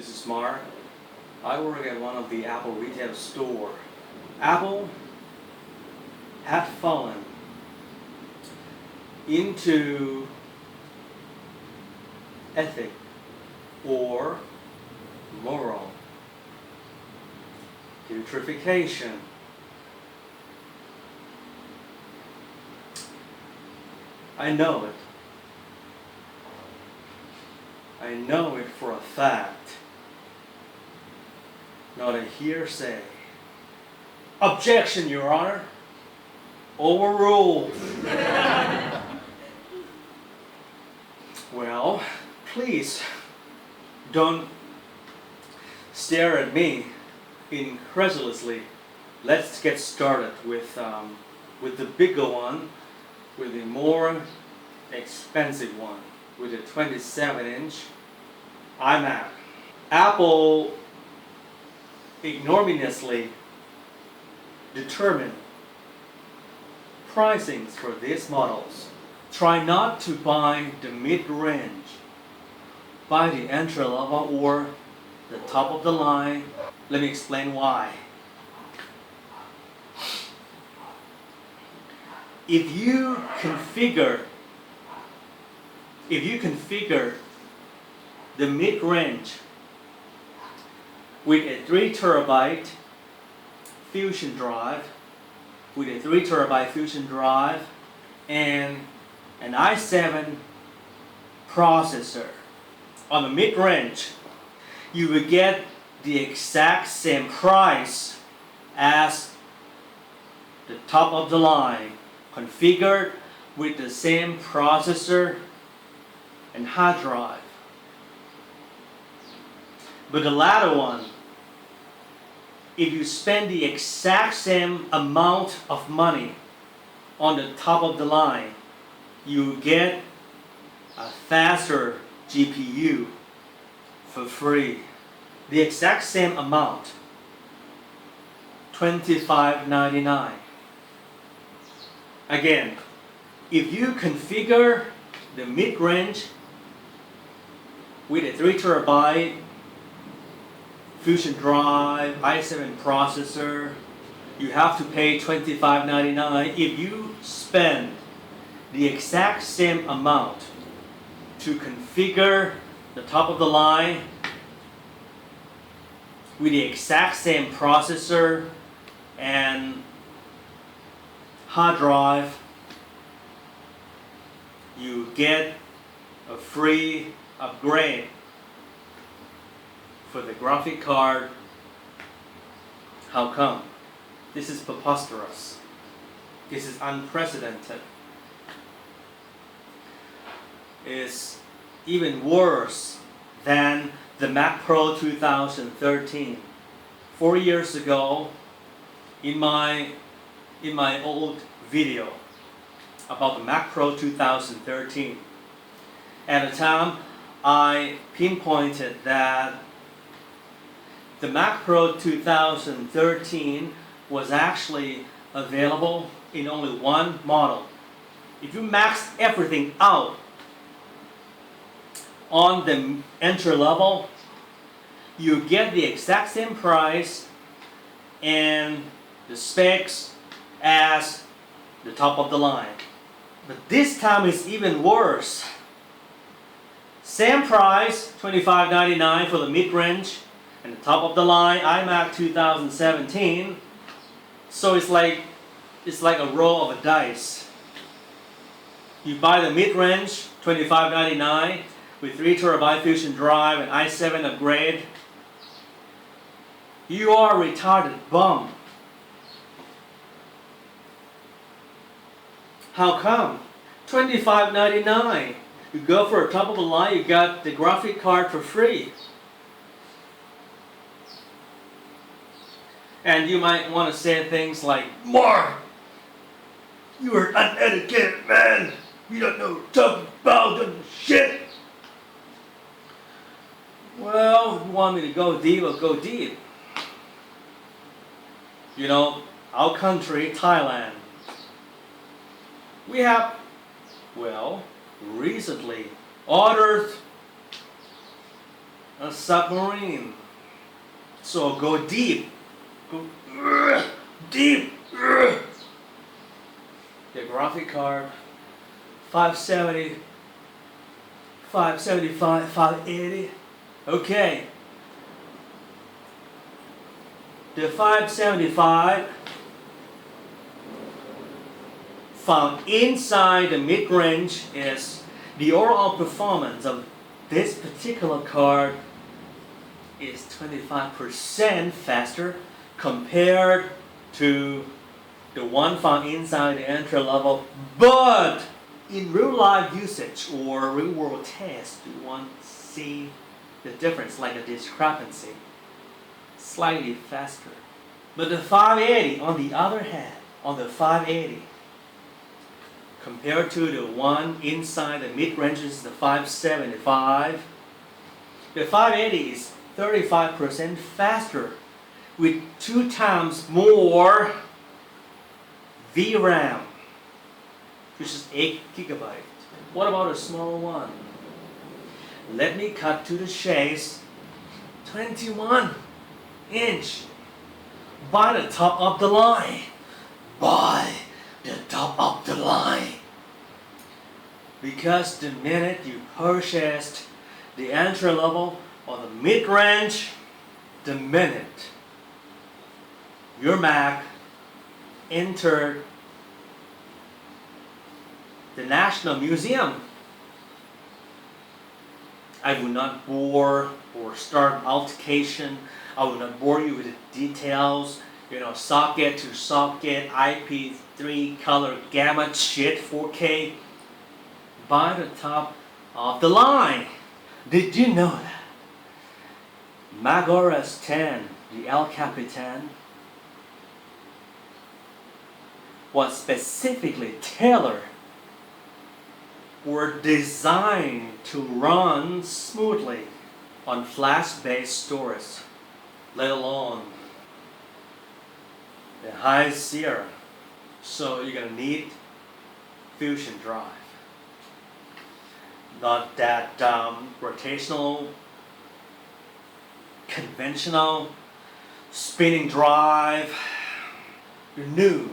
This is Mark. I work at one of the Apple retail store. Apple had fallen into ethic or moral putrefaction. I know it. I know it for a fact. Not a hearsay. Objection, Your Honor. Overruled. Well, please don't stare at me incredulously. Let's get started with the bigger one, with the more expensive one, with the 27-inch iMac. Apple ignominiously determined pricings for these models. Try not to buy the mid-range. Buy the entry level or the top of the line. Let me explain why. If you configure the mid-range with a 3 terabyte Fusion drive, and an i7 processor on the mid-range, you will get the exact same price as the top of the line, configured with the same processor and hard drive. But the latter one, if you spend the exact same amount of money on the top of the line, you get a faster GPU for free. The exact same amount, $25.99. Again, if you configure the mid-range with a 3 terabyte Fusion drive, i7 processor, you have to pay $25.99. If you spend the exact same amount to configure the top of the line with the exact same processor and hard drive, you get a free upgrade for the graphic card. How come? This is preposterous. This is unprecedented. It's even worse than the Mac Pro 2013. 4 years ago, in my old video about the Mac Pro 2013, at the time I pinpointed that the Mac Pro 2013 was actually available in only one model. If you max everything out on the entry level, you get the exact same price and the specs as the top of the line. But this time it's even worse. Same price, $25.99 for the mid-range, and the top of the line iMac 2017. So it's like a roll of a dice. You buy the mid-range, $25.99 with 3 terabyte Fusion drive and i7 upgrade. You are a retarded bum. How come? $25.99. You go for a top of the line, you got the graphic card for free. And you might want to say things like, Mark, you are an uneducated man. You don't know what to talk about and shit. Well, if you want me to go deep, I'll go deep. You know, our country, Thailand, we have, well, recently ordered a submarine. So go deep. Go deep. The graphic card 570, 575, 580. Okay. The 575 found inside the mid-range is the overall performance of this particular card is 25% faster compared to the one found inside the entry level. But in real life usage or real world test, you won't see the difference, like a discrepancy. Slightly faster. But the 580 on the other hand, on the 580, compared to the one inside the mid-ranges, the 575, the 580 is 35% faster with 2 times more VRAM, which is 8 GB. What about a small one? Let me cut to the chase. 21-inch. Buy the top of the line. Buy the top of the line. Because the minute you purchased the entry level or the mid-range, the minute your Mac entered the National Museum, I will not bore or start altercation. I will not bore you with the details, socket to socket, IP3 color gamut shit, 4K. Buy the top of the line. Did you know that Mac OS 10, the El Capitan, was specifically tailored or designed to run smoothly on flash-based storage, let alone the High Sierra. So you're gonna need Fusion drive, not that rotational, conventional spinning drive. Your new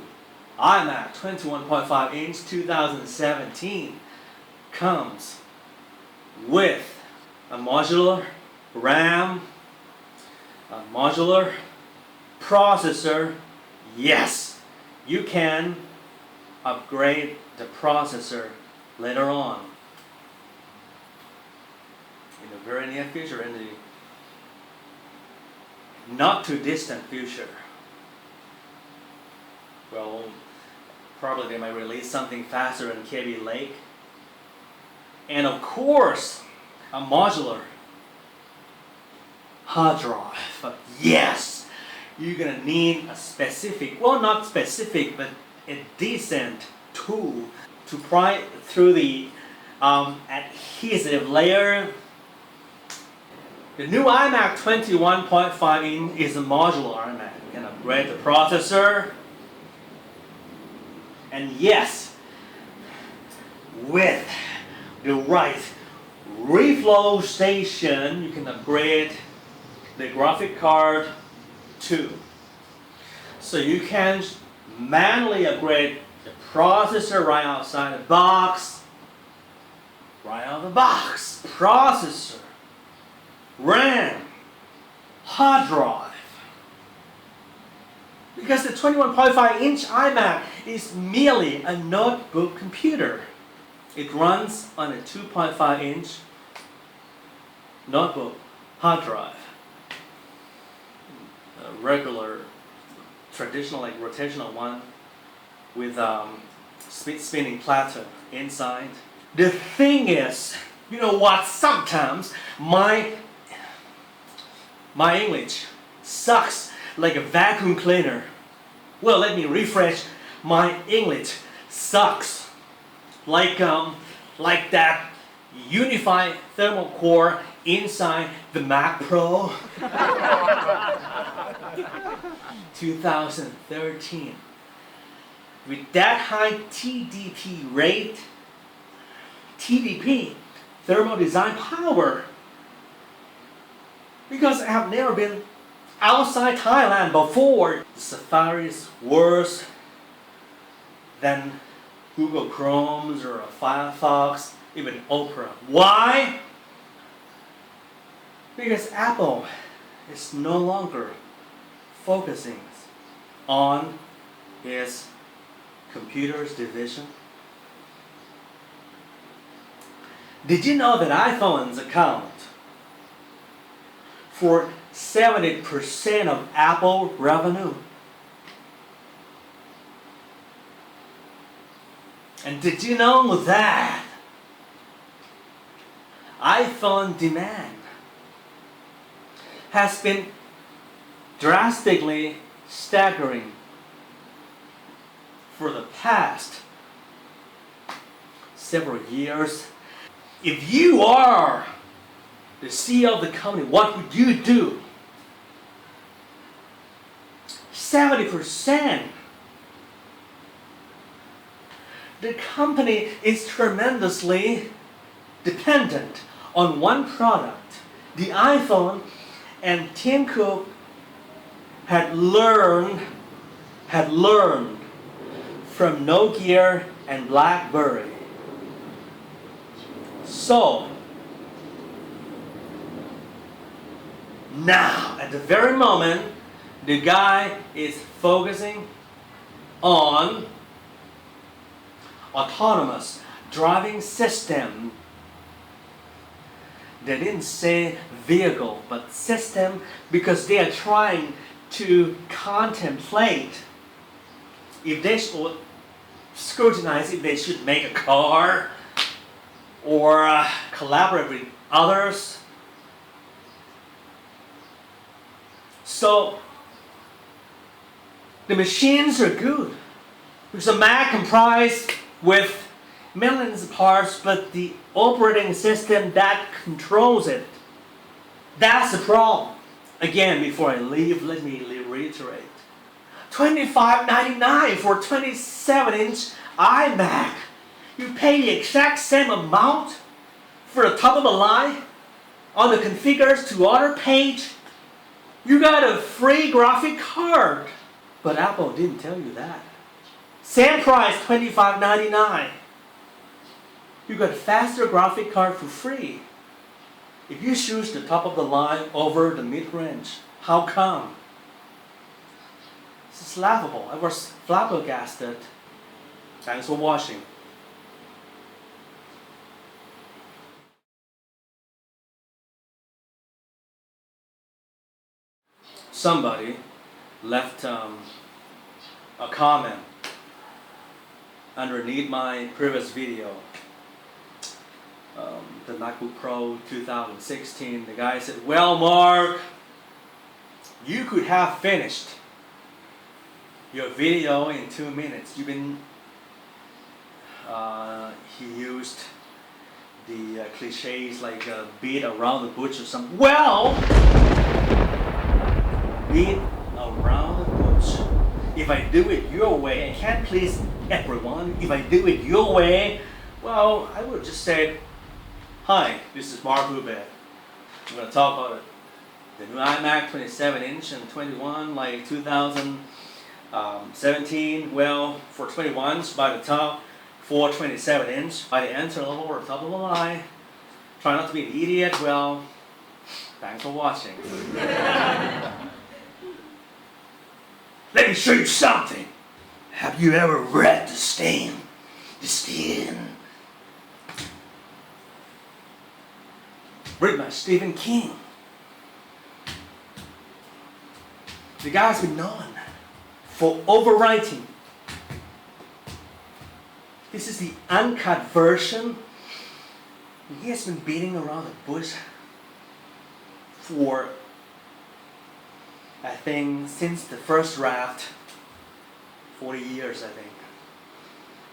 iMac 21.5 inch 2017 comes with a modular RAM, a modular processor. Yes, you can upgrade the processor later on in the very near future, in the not too distant future. Well, probably they might release something faster than KB Lake. And of course, a modular hard drive. Yes, you're gonna need a specific, well, not specific, but a decent tool to pry through the adhesive layer. The new iMac 21.5 inch is a modular iMac. You can upgrade the processor. And yes, with the right reflow station, you can upgrade the graphic card too. So you can manually upgrade the processor right outside the box. Right out of the box. Processor, RAM, hard drive. Because the 21.5 inch iMac is merely a notebook computer. It runs on a 2.5 inch notebook hard drive. A regular, traditional, like rotational one with spinning platter inside. The thing is, you know what, sometimes my English sucks like a vacuum cleaner. Well, let me refresh. My English sucks like that unified thermal core inside the Mac Pro 2013. With that high TDP rate, TDP, thermal design power, Because I have never been outside Thailand before. The Safari is worse than Google Chrome's or Firefox, even Opera. Why? Because Apple is no longer focusing on its computers division. Did you know that iPhones account for 70% of Apple revenue? And did you know that iPhone demand has been drastically staggering for the past several years? If you are the CEO of the company, what would you do? 70%. The company is tremendously dependent on one product, the iPhone, and Tim Cook had learned from Nokia and BlackBerry. So now, at the very moment, the guy is focusing on autonomous driving system. They didn't say vehicle, but system, because they are trying to contemplate if they should scrutinize if they should make a car or collaborate with others. So the machines are good because the Mac comprised with millions of parts, but the operating system that controls it, that's the problem. Again, before I leave, let me reiterate. $25.99 for 27-inch iMac. You pay the exact same amount for the top of the line on the configures to order page. You got a free graphic card. But Apple didn't tell you that. Same price, $25.99. You got a faster graphic card for free. If you choose the top of the line over the mid-range, how come? This is laughable. I was flabbergasted. Thanks for watching. Somebody left a comment underneath my previous video. The MacBook Pro 2016, the guy said, well, Mark, you could have finished your video in 2 minutes. You've been, he used the cliches like beat around the bush or something. Well, beat around the bush. If I do it your way, I can't please everyone. If I do it your way, well, I would just say, hi, this is Mark Pubate. I'm going to talk about the new iMac 27-inch and 21, like 2017. Well, for 21s by the top, for 27-inch by the entry level or top of the line. Try not to be an idiot. Well, thanks for watching. Let me show you something. Have you ever read The Stain? The Stain. Written by Stephen King. The guy's been known for overwriting. This is the uncut version. He has been beating around the bush for, I think, since the first draft, 40 years, I think.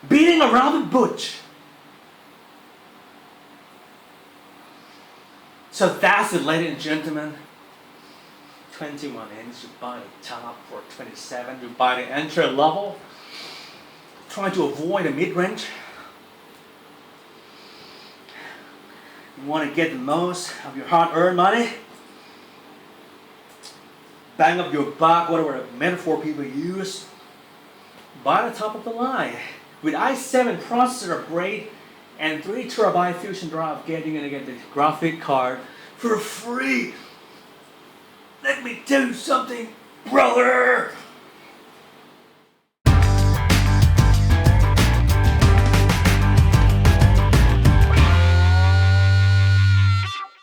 Beating around the bush. So that's it, ladies and gentlemen. 21-inch, you buy the top for 27, you buy the entry level. Try to avoid the mid-range. You want to get the most of your hard-earned money? bang up your back, whatever metaphor people use. Buy the top of the line. With i7 processor upgrade and 3TB Fusion Drive, you're gonna get the graphic card for free. Let me do something, brother.